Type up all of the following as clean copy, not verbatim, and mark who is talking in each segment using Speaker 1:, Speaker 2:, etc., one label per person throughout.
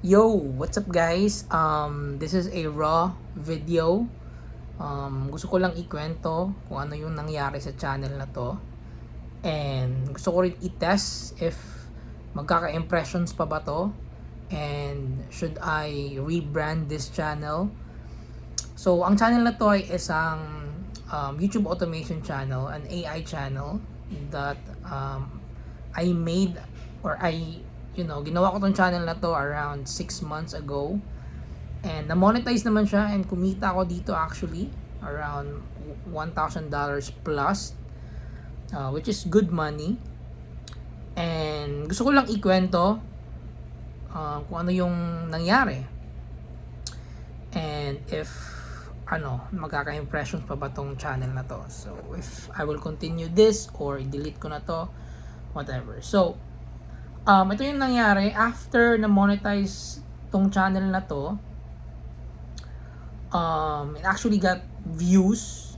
Speaker 1: Yo, what's up guys? This is a raw video. Gusto ko lang ikwento kung ano yung nangyari sa channel na to. And gusto ko rin i-test if magkaka-impressions pa ba to. And should I rebrand this channel? So, ang channel na to ay isang YouTube automation channel, an AI channel that I made or ginawa ko tong channel na to around 6 months ago. And na-monetize naman siya and kumita ako dito actually around $1,000 plus, which is good money. And gusto ko lang ikwento kung ano yung nangyari. And if magkaka-impressions pa ba tong channel na to. So if I will continue this or delete ko na to, whatever. So ito yung nangyari after na monetize tong channel na to. It actually got views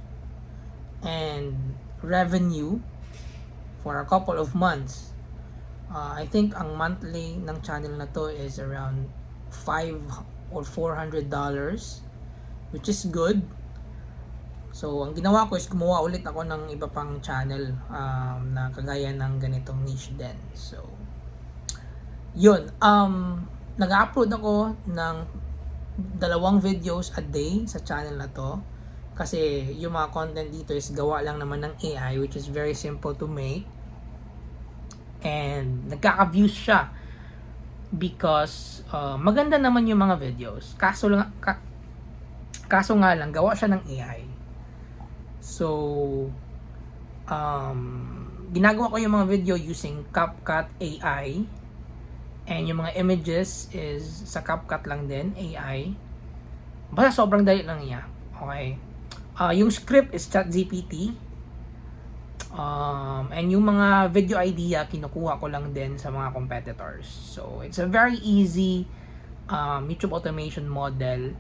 Speaker 1: and revenue for a couple of months. I think ang monthly ng channel na to is around $500 or $400, which is good. So, ang ginawa ko is gumawa ulit ako ng iba pang channel na kagaya ng ganitong niche din. So, yun, nag-upload ako ng 2 videos a day sa channel na to kasi yung mga content dito is gawa lang naman ng AI, which is very simple to make, and nagkaka-views siya because maganda naman yung mga videos, kaso nga lang gawa siya ng AI. So ginagawa ko yung mga video using CapCut AI. And yung mga images is sa CapCut lang din, AI. Basta sobrang dali lang niya. Okay. Yung script is ChatGPT. And yung mga video idea, kinukuha ko lang din sa mga competitors. So, it's a very easy YouTube automation model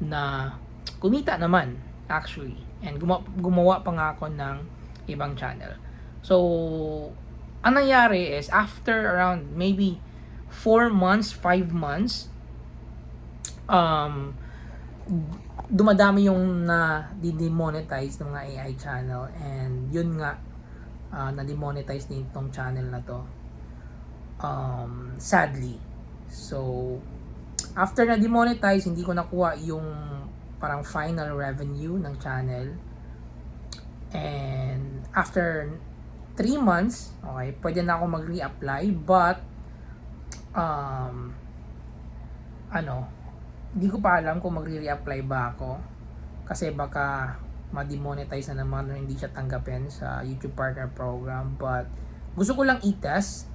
Speaker 1: na kumita naman, actually. And gumawa pa nga ako ng ibang channel. So, ang nangyari is after around maybe 4 months, 5 months, dumadami yung na-demonetize ng mga AI channel, and yun nga, na-demonetize din itong channel na to, sadly. So after na-demonetize, hindi ko nakuha yung parang final revenue ng channel, and after 3 months, okay, pwede na ako mag-reapply, but hindi ko pa alam kung magre-reapply ba ako kasi baka ma-demonetize na naman o hindi siya tanggapin sa YouTube Partner Program. But gusto ko lang i-test.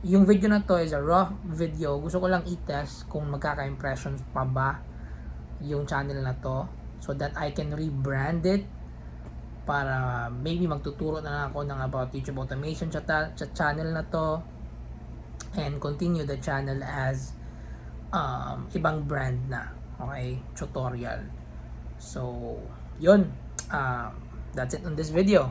Speaker 1: Yung video na to is a raw video. Gusto ko lang i-test kung magkaka-impressions pa ba yung channel na to so that I can rebrand it, para maybe magtuturo na lang ako ng about YouTube automation sa channel na to and continue the channel as ibang brand na, okay, tutorial. So yun, that's it on this video.